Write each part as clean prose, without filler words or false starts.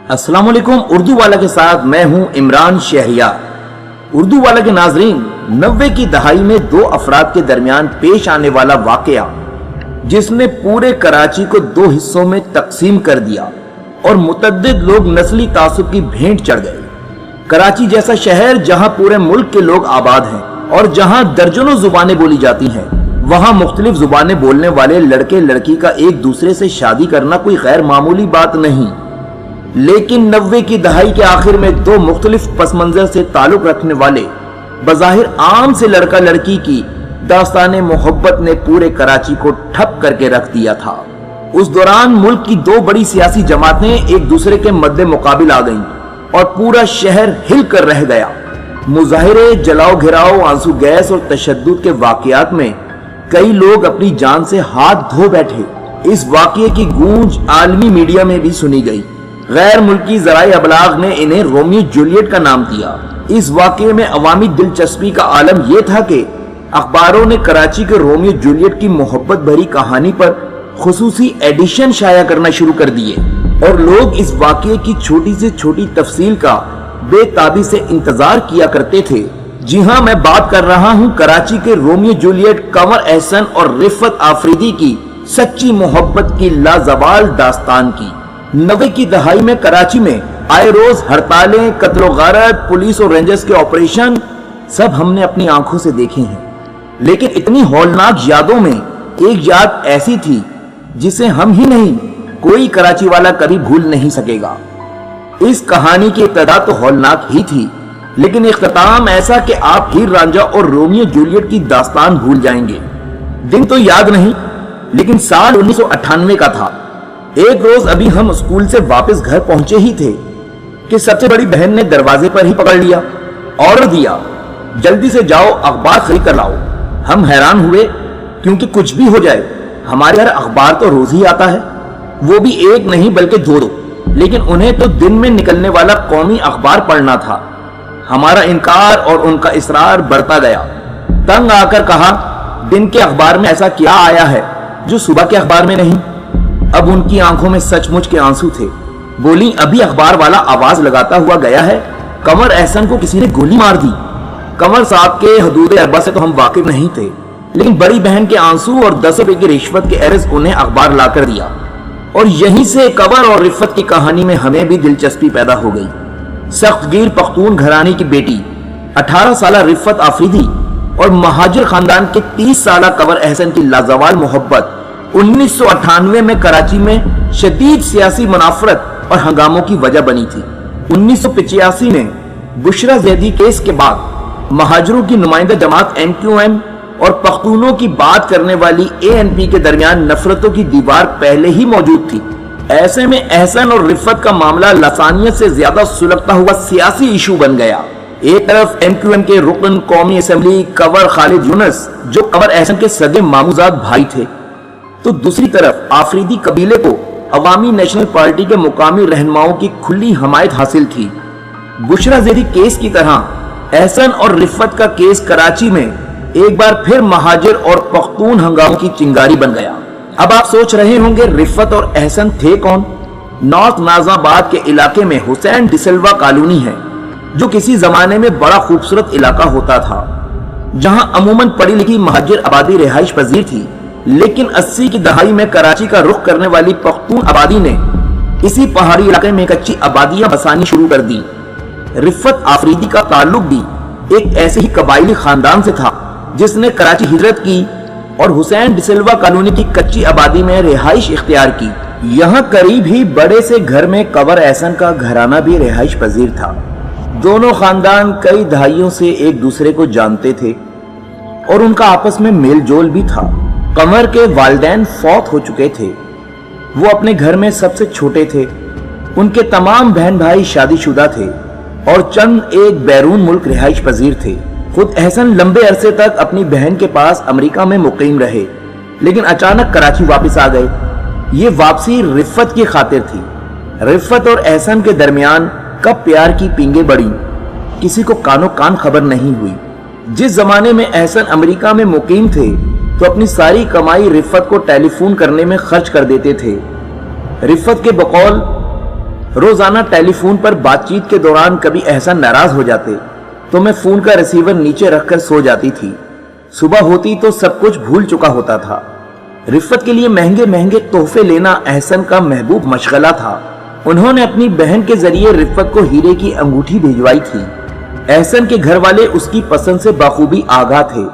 السلام علیکم اردو والا کے ساتھ میں ہوں عمران شہریار۔ اردو والا کے ناظرین، 90 کی دہائی میں دو افراد کے درمیان پیش آنے والا واقعہ جس نے پورے کراچی کو دو حصوں میں تقسیم کر دیا اور متعدد لوگ نسلی تعصب کی بھینٹ چڑھ گئے۔ کراچی جیسا شہر جہاں پورے ملک کے لوگ آباد ہیں اور جہاں درجنوں زبانیں بولی جاتی ہیں، وہاں مختلف زبانیں بولنے والے لڑکے لڑکی کا ایک دوسرے سے شادی کرنا کوئی غیر معمولی بات نہیں۔ لیکن 90 کی دہائی کے آخر میں دو مختلف پس منظر سے تعلق رکھنے والے بظاہر عام سے لڑکا لڑکی کی داستان محبت نے پورے کراچی کو ٹھپ کر کے رکھ دیا تھا۔ اس دوران ملک کی دو بڑی سیاسی جماعتیں ایک دوسرے کے مد مقابل آ گئیں اور پورا شہر ہل کر رہ گیا۔ مظاہرے، جلاؤ گھراؤ، آنسو گیس اور تشدد کے واقعات میں کئی لوگ اپنی جان سے ہاتھ دھو بیٹھے۔ اس واقعے کی گونج عالمی میڈیا میں بھی سنی گئی۔ غیر ملکی ذرائع ابلاغ نے انہیں رومیو جولیٹ کا نام دیا۔ اس واقعے میں عوامی دلچسپی کا عالم یہ تھا کہ اخباروں نے کراچی کے رومیو جولیٹ کی محبت بھری کہانی پر خصوصی ایڈیشن شائع کرنا شروع کر دیے اور لوگ اس واقعے کی چھوٹی سے چھوٹی تفصیل کا بے تابی سے انتظار کیا کرتے تھے۔ جی ہاں، میں بات کر رہا ہوں کراچی کے رومیو جولیٹ قمر احسن اور رفت آفریدی کی سچی محبت کی لازوال داستان کی۔ 90 کی دہائی میں کراچی میں آئے روز ہڑتالیں، قتل و غارت، پولیس اور رینجرز کے آپریشن سب ہم نے اپنی آنکھوں سے دیکھے ہیں۔ لیکن اتنی ہولناک یادوں میں ایک یاد ایسی تھی جسے ہم ہی نہیں، کوئی کراچی والا کبھی بھول نہیں سکے گا۔ اس کہانی کی ابتدا تو ہولناک ہی تھی، لیکن اختتام ایسا کہ آپ ہیر رانجھا اور رومیو جولیٹ کی داستان بھول جائیں گے۔ دن تو یاد نہیں، لیکن سال 1998 کا تھا۔ ایک روز ابھی ہم اسکول سے واپس گھر پہنچے ہی تھے کہ سب سے بڑی بہن نے دروازے پر ہی پکڑ لیا، آرڈر دیا، جلدی سے جاؤ اخبار خرید کر لاؤ۔ ہم حیران ہوئے کیونکہ کچھ بھی ہو جائے ہمارے گھر اخبار تو روز ہی آتا ہے، وہ بھی ایک نہیں بلکہ دو، لیکن انہیں تو دن میں نکلنے والا قومی اخبار پڑھنا تھا۔ ہمارا انکار اور ان کا اصرار بڑھتا گیا۔ تنگ آ کر کہا، دن کے اخبار میں ایسا کیا آیا ہے جو صبح کے اخبار میں نہیں؟ اب ان کی آنکھوں میں سچ مچ کے آنسو تھے۔ بولی، ابھی اخبار والا آواز لگاتا ہوا گیا ہے، قمر احسن کو کسی نے گولی مار دی۔ قمر صاحب کے حدود اربع سے تو ہم واقف نہیں تھے، لیکن بڑی بہن کے آنسو اور 10 روپے کی رشوت کے عرض انہیں اخبار لا کر دیا، اور یہیں سے قمر اور رفت کی کہانی میں ہمیں بھی دلچسپی پیدا ہو گئی۔ سخت گیر پختون گھرانے کی بیٹی 18 سالہ رفت آفریدی اور مہاجر خاندان کے 30 سالہ قمر احسن کی لازوال محبت 1998 میں کراچی میں شدید سیاسی منافرت اور ہنگاموں کی وجہ بنی تھی۔ 1985 میں بشرا زیدی کیس کے بعد مہاجروں کی نمائندہ جماعت MQM اور پختونوں کی بات کرنے والی ANP کے درمیان نفرتوں کی دیوار پہلے ہی موجود تھی۔ ایسے میں احسن اور رفت کا معاملہ لسانیت سے زیادہ سلگتا ہوا سیاسی ایشو بن گیا۔ ایک طرف MQM کے رکن قومی اسمبلی کنور خالد یونس جو قمر احسن کے سگے ماموزاد بھائی تھے، تو دوسری طرف آفریدی قبیلے کو عوامی نیشنل پارٹی کے مقامی رہنماؤں کی کھلی حمایت حاصل تھی۔ بشرا زیدی کیس کی طرح احسن اور رفت کا کیس کراچی میں ایک بار پھر مہاجر اور پختون ہنگاموں کی چنگاری بن گیا۔ اب آپ سوچ رہے ہوں گے رفت اور احسن تھے کون؟ نارتھ نازم آباد کے علاقے میں حسین ڈسلوا کالونی ہے، جو کسی زمانے میں بڑا خوبصورت علاقہ ہوتا تھا، جہاں عموماً پڑھی لکھی مہاجر آبادی رہائش پذیر تھی۔ لیکن 80 کی دہائی میں کراچی کا رخ کرنے والی پختون آبادی نے اسی پہاڑی علاقے میں کچی آبادیاں بسانی شروع کر دی۔ رفت آفریدی کا تعلق بھی ایک ایسے ہی قبائلی خاندان سے تھا جس نے کراچی ہجرت کی اور حسین ڈسلوا کالونی کی کچی آبادی میں رہائش اختیار کی۔ یہاں قریب ہی بڑے سے گھر میں قمر احسن کا گھرانہ بھی رہائش پذیر تھا۔ دونوں خاندان کئی دہائیوں سے ایک دوسرے کو جانتے تھے اور ان کا آپس میں میل جول بھی تھا۔ قمر کے والدین فوت ہو چکے تھے، وہ اپنے گھر میں سب سے چھوٹے تھے۔ ان کے تمام بہن بھائی شادی شدہ تھے اور چند ایک بیرون ملک رہائش پذیر تھے۔ خود احسن لمبے عرصے تک اپنی بہن کے پاس امریکہ میں مقیم رہے، لیکن اچانک کراچی واپس آ گئے۔ یہ واپسی رفت کی خاطر تھی۔ رفت اور احسن کے درمیان کب پیار کی پینگیں بڑھی، کسی کو کانوں کان خبر نہیں ہوئی۔ جس زمانے میں احسن امریکہ میں مقیم تھے تو اپنی ساری کمائی رفت کو ٹیلی فون کرنے میں خرچ کر دیتے تھے۔ رفت کے بقول روزانہ ٹیلی فون پر بات چیت کے دوران کبھی احسن ناراض ہو جاتے تو میں فون کا ریسیور نیچے رکھ کر سو جاتی تھی۔ صبح ہوتی تو سب کچھ بھول چکا ہوتا تھا۔ رفت کے لیے مہنگے مہنگے تحفے لینا احسن کا محبوب مشغلہ تھا۔ انہوں نے اپنی بہن کے ذریعے رفت کو ہیرے کی انگوٹھی بھیجوائی تھی۔ احسن کے گھر والے اس کی پسند سے بخوبی آگاہ تھے،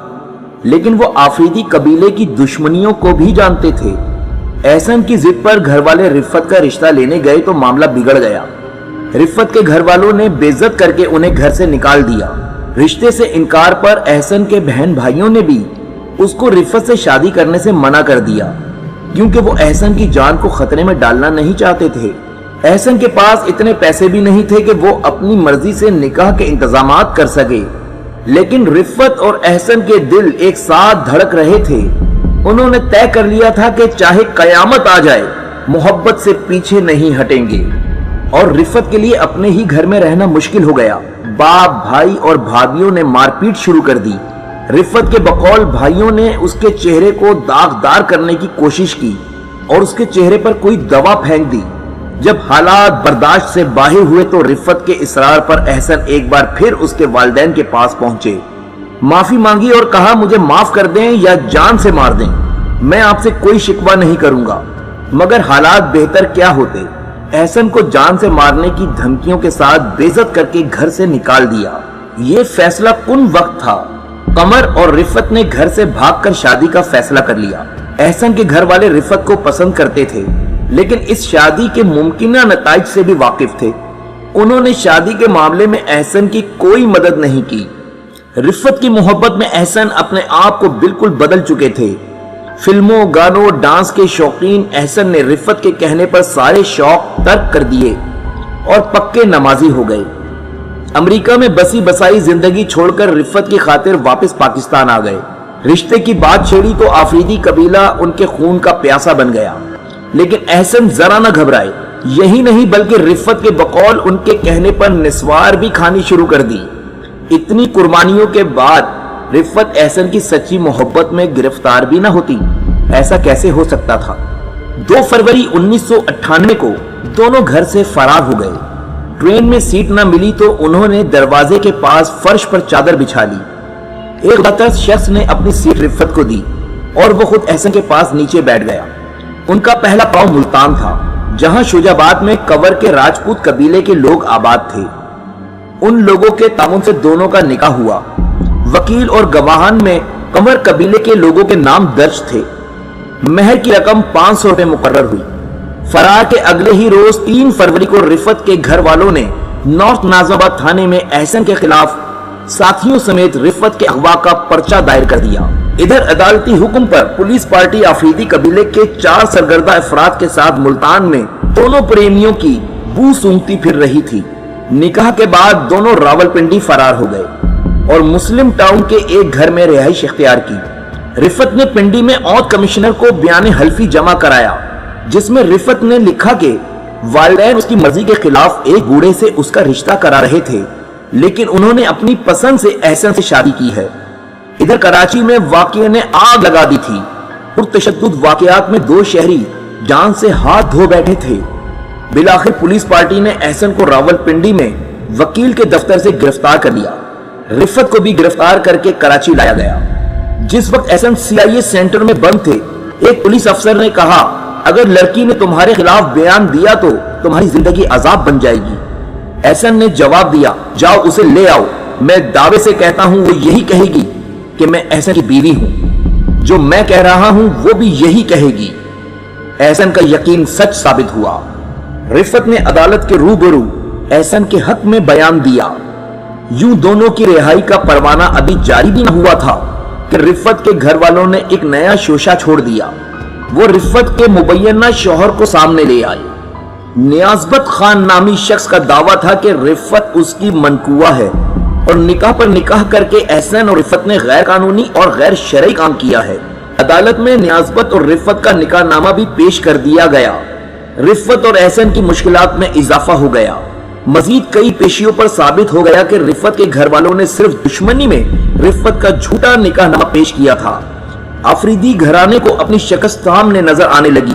لیکن وہ آفریدی قبیلے کی دشمنیوں کو بھی جانتے تھے۔ احسن کی ضد پر گھر والے رفت کا رشتہ لینے گئے تو معاملہ بگڑ گیا۔ رفت کے گھر والوں نے بے عزت کر کے انہیں گھر سے نکال دیا۔ رشتے سے انکار پر احسن کے بہن بھائیوں نے بھی اس کو رفت سے شادی کرنے سے منع کر دیا، کیونکہ وہ احسن کی جان کو خطرے میں ڈالنا نہیں چاہتے تھے۔ احسن کے پاس اتنے پیسے بھی نہیں تھے کہ وہ اپنی مرضی سے نکاح کے انتظامات کر سکے، لیکن رفت اور احسن کے دل ایک ساتھ دھڑک رہے تھے۔ انہوں نے طے کر لیا تھا کہ چاہے قیامت آ جائے محبت سے پیچھے نہیں ہٹیں گے، اور رفت کے لیے اپنے ہی گھر میں رہنا مشکل ہو گیا۔ باپ، بھائی اور بھابھیوں نے مار پیٹ شروع کر دی۔ رفت کے بقول بھائیوں نے اس کے چہرے کو داغدار کرنے کی کوشش کی اور اس کے چہرے پر کوئی دوا پھینک دی۔ جب حالات برداشت سے باہر ہوئے تو رفت کے اصرار پر احسن ایک بار پھر اس کے والدین کے پاس پہنچے، معافی مانگی اور کہا مجھے معاف کر دیں یا جان سے مار دیں، میں آپ سے کوئی شکوہ نہیں کروں گا۔ مگر حالات بہتر کیا ہوتے، احسن کو جان سے مارنے کی دھمکیوں کے ساتھ بے عزت کر کے گھر سے نکال دیا۔ یہ فیصلہ کن وقت تھا۔ قمر اور رفت نے گھر سے بھاگ کر شادی کا فیصلہ کر لیا۔ احسن کے گھر والے رفت کو پسند کرتے تھے، لیکن اس شادی کے ممکنہ نتائج سے بھی واقف تھے۔ انہوں نے شادی کے معاملے میں احسن کی کوئی مدد نہیں کی۔ رفت کی محبت میں احسن اپنے آپ کو بالکل بدل چکے تھے۔ فلموں، گانوں، ڈانس کے شوقین احسن نے رفت کے کہنے پر سارے شوق ترک کر دیے اور پکے نمازی ہو گئے۔ امریکہ میں بسی بسائی زندگی چھوڑ کر رفت کی خاطر واپس پاکستان آ گئے۔ رشتے کی بات چھیڑی تو آفریدی قبیلہ ان کے خون کا پیاسا بن گیا، لیکن احسن ذرا نہ گھبرائے۔ یہی نہیں بلکہ رفت کے بقول ان کے کہنے پر نسوار بھی کھانی شروع کر دی۔ اتنی قربانیوں کے بعد رفت احسن کی سچی محبت میں گرفتار بھی نہ ہوتی، ایسا کیسے ہو سکتا تھا؟ 2 فروری 1998 کو دونوں گھر سے فرار ہو گئے۔ ٹرین میں سیٹ نہ ملی تو انہوں نے دروازے کے پاس فرش پر چادر بچھا لی۔ ایک غلط شخص نے اپنی سیٹ رفت کو دی اور وہ خود احسن کے پاس نیچے بیٹھ گیا۔ ان کا پہلا پاؤں ملتان تھا، جہاں شجاباد میں کور کے راجپوت قبیلے کے لوگ آباد تھے۔ ان لوگوں کے تعاون سے دونوں کا نکاح ہوا۔ وکیل اور گواہان میں کنور قبیلے کے لوگوں کے نام درج تھے۔ مہر کی رقم 500 روپے مقرر ہوئی۔ فرار کے اگلے ہی روز 3 فروری کو رفت کے گھر والوں نے نارتھ نازم آباد تھانے میں احسن کے خلاف ساتھیوں سمیت رفت کے اغوا کا پرچہ دائر کر دیا۔ ادھر عدالتی حکم پر پولیس پارٹی آفریدی قبیلے کے 4 سرگردہ افراد کے ساتھ ملتان میں دونوں پریمیوں کی بو سونگتی پھر رہی تھی۔ نکاح کے بعد دونوں راولپنڈی فرار ہو گئے اور مسلم ٹاؤن کے ایک گھر میں رہائش اختیار کی۔ رفت نے پنڈی میں عود کمشنر کو بیان حلفی جمع کرایا، جس میں رفت نے لکھا کہ والدین اس کی مرضی کے خلاف ایک بوڑھے سے اس کا رشتہ کرا رہے تھے، لیکن انہوں نے اپنی پسند سے احسن سے شادی کی ہے۔ ادھر کراچی میں واقعے نے آگ لگا دی تھی۔ پرتشدد واقعات میں 2 شہری جان سے ہاتھ دھو بیٹھے تھے۔ بالآخر پولیس پارٹی نے احسن کو راولپنڈی میں وکیل کے دفتر سے گرفتار کر لیا۔ رفت کو بھی گرفتار کر کے کراچی لایا گیا۔ جس وقت احسن CIA سینٹر میں بند تھے، ایک پولیس افسر نے کہا اگر لڑکی نے تمہارے خلاف بیان دیا تو تمہاری زندگی عذاب بن جائے گی۔ احسن نے جواب دیا جاؤ اسے لے آؤ، میں دعوے سے کہتا ہوں وہ یہی کہے گی کہ میں احسن کی بیوی ہوں، جو میں کہہ رہا ہوں وہ بھی یہی کہے گی۔ احسن کا یقین سچ ثابت ہوا۔ رفت نے عدالت کے روبرو احسن کے حق میں بیان دیا۔ یوں دونوں کی رہائی کا پروانہ ابھی جاری بھی نہ ہوا تھا کہ رفت کے گھر والوں نے ایک نیا شوشہ چھوڑ دیا۔ وہ رفت کے مبینہ شوہر کو سامنے لے آئے۔ نیازبت خان نامی شخص کا دعویٰ تھا کہ رفت اس کی منکوہ ہے اور نکاح پر نکاح کر کے احسن اور رفت نے غیر قانونی اور غیر شرعی کام کیا ہے۔ عدالت میں نیازبت اور رفت کا نکاح نامہ بھی پیش کر دیا گیا۔ رفت اور احسن کی مشکلات میں اضافہ ہو گیا۔ مزید کئی پیشیوں پر ثابت ہو گیا کہ رفت کے گھر والوں نے صرف دشمنی میں رفت کا جھوٹا نکاح نامہ پیش کیا تھا۔ آفریدی گھرانے کو اپنی شکست سامنے نظر آنے لگی۔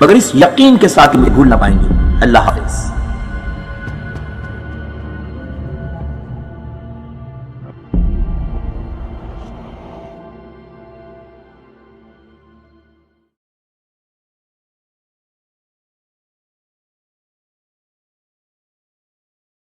مگر اس یقین کے ساتھ مجھے بھول نہ پائیں گے۔ اللہ حافظ۔